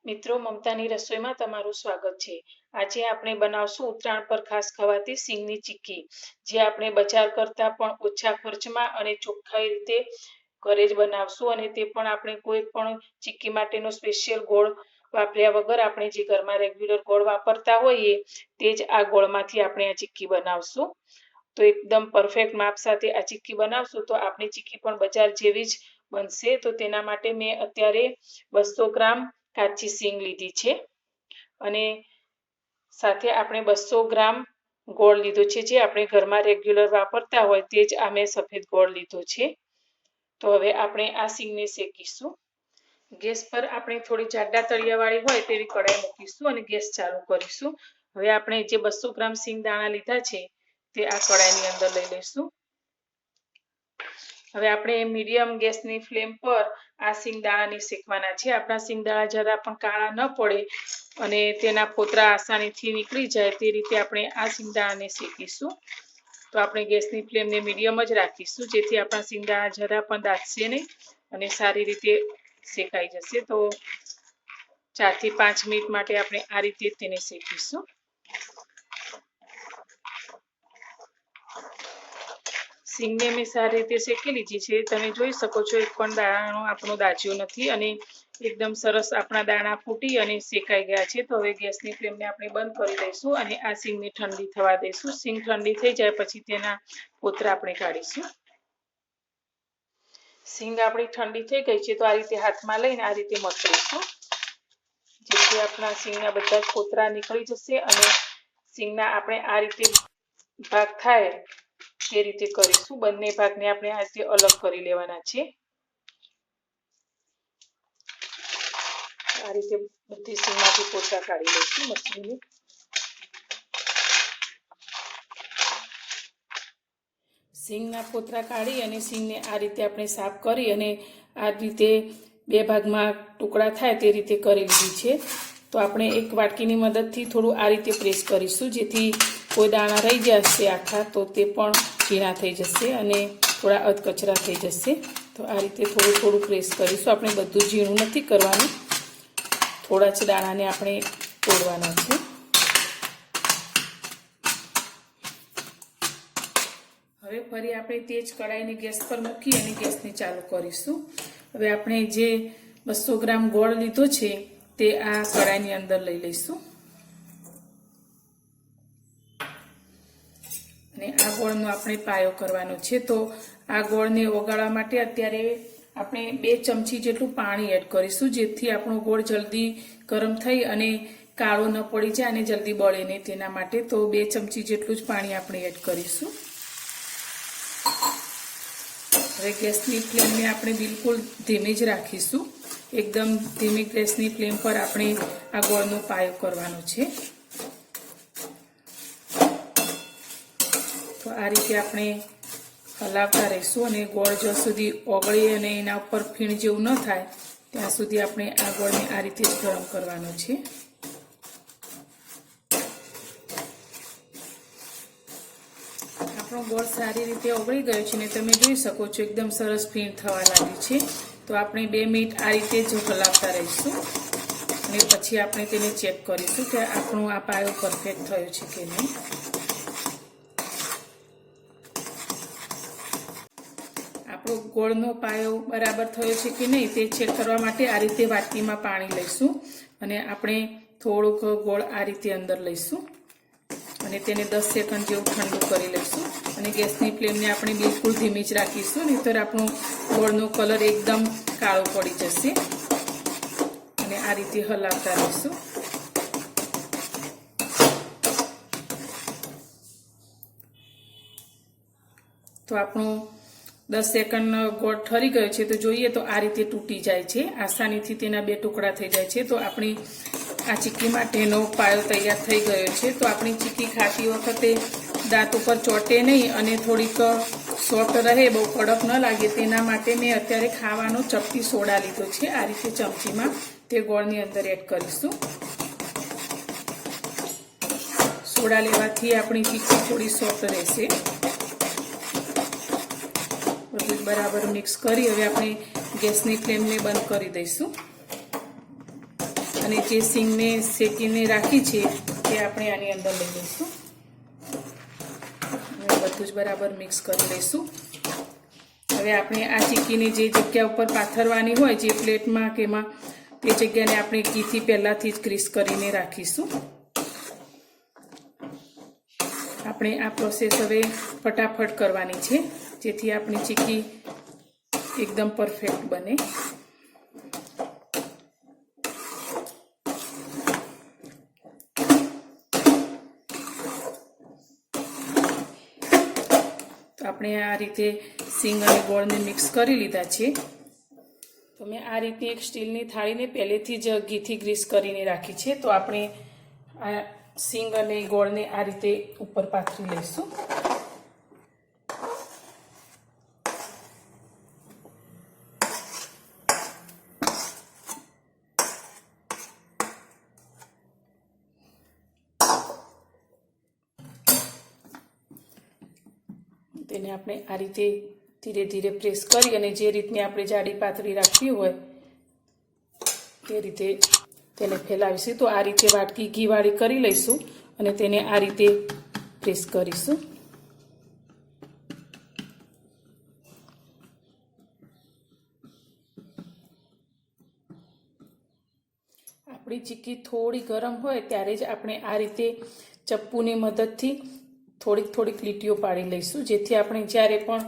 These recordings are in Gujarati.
મિત્રો, મમતાની રસોઈમાં તમારું સ્વાગત છે। આજે આપણે બનાવશું ઉત્તરાયણ પર ખાસ ખવાતી સિંગની ચીક્કી, જે આપણે બજાર કરતાં પણ ઓછા ખર્ચમાં અને ચોખ્ખાઈ રીતે ઘરે જ બનાવશું। અને તે પણ આપણે કોઈ પણ ચીક્કી માટેનો સ્પેશિયલ ગોળ વાપર્યા વગર આપણે જે ઘરમાં રેગ્યુલર ગોળ વાપરતા હોઈએ તે જ આ ગોળમાંથી આપણે આ ચીક્કી બનાવશું। તો એકદમ પરફેક્ટ માપ સાથે આ ચીક્કી બનાવશું તો આપણી ચીક્કી પણ બજાર જેવી જ બનશે। તો તેના માટે મેં અત્યારે 200 ગ્રામ કાચી સિંગ લીધી છે અને સાથે આપણે 200 ગ્રામ ગોળ લીધો છે, જે આપણે ઘરમાં રેગ્યુલર વાપરતા હોય તે જ આ મેં સફેદ ગોળ લીધો છે। તો હવે આપણે આ સિંગને શેકીશું। ગેસ પર આપણે થોડી જાડા તળિયાવાળી હોય તેવી કઢાઈ મૂકીશું અને ગેસ ચાલુ કરીશું। હવે આપણે જે 200 ગ્રામ સિંગ દાણા લીધા છે તે આ કઢાઈની અંદર લઈ લઈશું। હવે આપણે મીડિયમ ગેસની ફ્લેમ પર આ સિંગદાણાને શેકવાના છે। આપણા સિંગદાણા જરા પણ કાળા ન પડે અને તેના ફોતરા આસાનીથી નીકળી જાય તે રીતે આપણે આ સિંગદાણાને શેકીશું। તો આપણે ગેસની ફ્લેમને મીડિયમ જ રાખીશું, જેથી આપણા સિંગદાણા જરા પણ દાઝશે નહીં અને સારી રીતે શેકાઈ જશે। તો 4 થી 5 મિનિટ માટે આપણે આ રીતે તેને શેકીશું। સિંગને મેં સારી રીતે શેકી લીધી છે। તમે જોઈ શકો છો એક પણ દાણો આપણો દાઝ્યો નથી અને એકદમ સરસ આપણા દાણા ફૂટી અને શેકાઈ ગયા છે। તો હવે ગેસની ફ્લેમને આપણે બંધ કરી દઈશું અને આ સિંગને ઠંડી થવા દઈશું। સિંગ ઠંડી થઈ જાય પછી તેના ફોતરા આપણે કાઢીશું। સિંગ આપણી ઠંડી થઈ ગઈ છે, તો આ રીતે હાથમાં લઈને આ રીતે મસળીશું, જેથી આપણા સિંગના બધા જ ફોતરા નીકળી જશે અને સિંગના આપણે આ રીતે ભાગ થાય તે રીતે કરીશું। બંને ભાગને આપણે આ રીતે અલગ કરી લેવાના છે। આ રીતે બધી સિંગમાંથી ફોતરા કાઢી લઈશું મસળીને। સિંગના ફોતરા કાઢી અને સિંગને આ રીતે આપણે સાફ કરી અને આ રીતે બે ભાગમાં ટુકડા થાય તે રીતે કરી લીધી છે। તો આપણે એક વાટકીની મદદથી થોડું આ રીતે પ્રેસ કરીશું, જેથી કોઈ દાણા રહી જશે આખા તો તે પણ ઝીણા થઈ જશે અને થોડા અધકચરા થઈ જશે। તો આ રીતે થોડું થોડું પ્રેસ કરીશું। આપણે બધું ઝીણું નથી કરવાનું, થોડા જ દાણાને આપણે તોડવાના છે। હવે ફરી આપણે તે જ કઢાઈને ગેસ પર મૂકી અને ગેસને ચાલુ કરીશું। હવે આપણે જે 200 ગ્રામ ગોળ લીધો છે તે આ કઢાઈની અંદર લઈ લઈશું અને આ ગોળનો આપણે પાયો કરવાનો છે। તો આ ગોળને ઓગાળવા માટે અત્યારે આપણે 2 ચમચી જેટલું પાણી એડ કરીશું, જેથી આપણો ગોળ જલ્દી ગરમ થઈ અને કાળો ન પડી જાય અને જલ્દી બળે નહીં તેના માટે। તો 2 ચમચી જેટલું જ પાણી આપણે એડ કરીશું। હવે ગેસની ફ્લેમને આપણે બિલકુલ ધીમી જ રાખીશું। એકદમ ધીમી ગેસની ફ્લેમ પર આપણે આ ગોળનો પાયો કરવાનો છે। તો આ રીતે આપણે હલાવતા રહીશું અને ગોળ જ્યાં સુધી ઓગળે અને એના ઉપર ફીણ જેવું ન થાય ત્યાં સુધી આપણે આ ગોળને આ રીતે જ ગરમ કરવાનો છે। આપણો ગોળ સારી રીતે ઓગળી ગયો છે ને તમે જોઈ શકો છો એકદમ સરસ ફીણ થવા લાગી છે। તો આપણે 2 મિનિટ આ રીતે જ હલાવતા રહીશું અને પછી આપણે તેને ચેક કરીશું કે આપણો આ પાયો પરફેક્ટ થયો છે કે નહીં। આપણો ગોળનો પાયો બરાબર થયો છે કે નહીં તે ચેક કરવા માટે આ રીતે વાટકીમાં પાણી લઈશું અને આપણે થોડુંક ગોળ આ રીતે અંદર લઈશું અને તેને 10 સેકન્ડ જેવું ઠંડુ કરી લઈશું અને ગેસની ફ્લેમને આપણે બિલકુલ ધીમી જ રાખીશું, નહીંતર આપણો ગોળનો કલર એકદમ કાળો પડી જશે અને આ રીતે હલાવતા રહીશું। તો આપણો 10 સેકન્ડ ગોળ ઠરી ગયો છે। તો જોઈએ તો આ રીતે તૂટી જાય છે, આસાનીથી તેના 2 ટુકડા થઈ જાય છે। તો આપણી આ ચીક્કી માટેનો પાયો તૈયાર થઈ ગયો છે। તો આપણી ચીક્કી ખાતી વખતે દાંત ઉપર ચોટે નહીં અને થોડીક સોફ્ટ રહે, બહુ કડક ન લાગે તેના માટે મેં અત્યારે ખાવાનો ચપટી સોડા લીધો છે। આ રીતે ચમચીમાં તે ગોળની અંદર એડ કરીશું। સોડા લેવાથી આપણી ચીક્કી થોડી સોફ્ટ રહેશે। બધું બરાબર મિક્સ કરી હવે આપણે ગેસની ફ્લેમને બંધ કરી દઈશું। અને જે સીંગને શેકીને રાખી છે તે આપણે આની અંદર લઈ લઈશું. બધું જ બરાબર મિક્સ કરી લઈશું. હવે આપણે આ ચીક્કીની જે જગ્યા ઉપર પાથરવાની હોય જે પ્લેટમાં કે એમાં તે જગ્યાને આપણે ઘીથી પહેલાંથી જ ગ્રીસ કરીને રાખીશું. આપણે આ પ્રોસેસ હવે ફટાફટ કરવાની છે જેથી આપણી ચીક્કી એકદમ પરફેક્ટ બને. તો આપણે આ રીતે સીંગ અને ગોળને મિક્સ કરી લીધા છે. તો મેં આ રીતની એક સ્ટીલની થાળીને પહેલેથી જ ઘીથી ગ્રીસ કરીને રાખી છે. તો આપણે આ સીંગ અને ગોળને આ રીતે ઉપર પાથરી લઈશું. તેને આપણે આ રીતે ધીરે ધીરે પ્રેસ કરી અને જે રીતની આપણે જાડી પાતળી રાખવી હોય તે રીતે તેને ફેલાવીશું. તો આ રીતે વાટકી ઘીવાળી કરી લઈશું અને તેને આ રીતે પ્રેસ કરીશું. આપણી ચીક્કી થોડી ગરમ હોય ત્યારે જ આપણે આ રીતે ચપ્પુની મદદથી થોડીક થોડીક લીટીઓ પાડી લઈશું જેથી આપણે જ્યારે પણ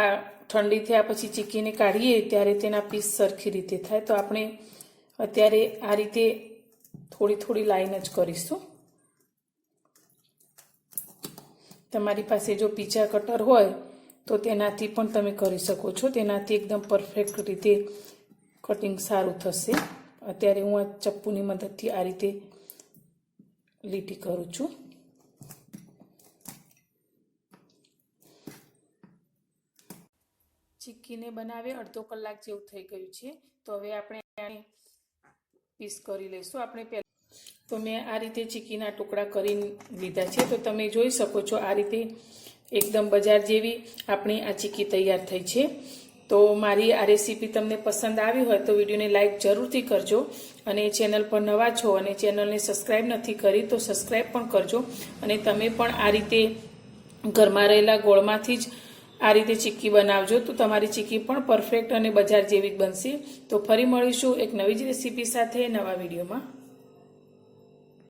આ ઠંડી થયા પછી ચીક્કીને કાઢીએ ત્યારે તેના પીસ સરખી રીતે થાય. તો આપણે અત્યારે આ રીતે થોડી થોડી લાઈન જ કરીશું. તમારી પાસે જો પીઝા કટર હોય તો તેનાથી પણ તમે કરી શકો છો. તેનાથી એકદમ પરફેક્ટ રીતે કટિંગ સારું થશે. અત્યારે હું આ ચપ્પુની મદદથી આ રીતે લીટી કરું છું. ચીક્કીને બનાવે અડધો કલાક જેવું થઈ ગયું છે. તો હવે આપણે પીસ કરી લઈશું. તો મેં આ રીતે ચીક્કીના ટુકડા કરી લીધા છે. તો તમે જોઈ શકો છો આ રીતે એકદમ બજાર જેવી આપણી આ ચીક્કી તૈયાર થઈ છે. તો મારી આ રેસીપી તમને પસંદ આવી હોય તો વિડીયોને લાઈક જરૂરથી કરજો અને ચેનલ પર નવા છો અને ચેનલને સબસ્ક્રાઈબ નથી કરી તો સબસ્ક્રાઈબ પણ કરજો. અને તમે પણ આ રીતે ઘરમાં રહેલા ગોળમાંથી જ આ રીતે ચીક્કી બનાવજો તો તમારી ચીક્કી પણ પરફેક્ટ અને બજાર જેવી જ બનશે. તો ફરી મળીશું એક નવી જ રેસીપી સાથે નવા વિડીયોમાં.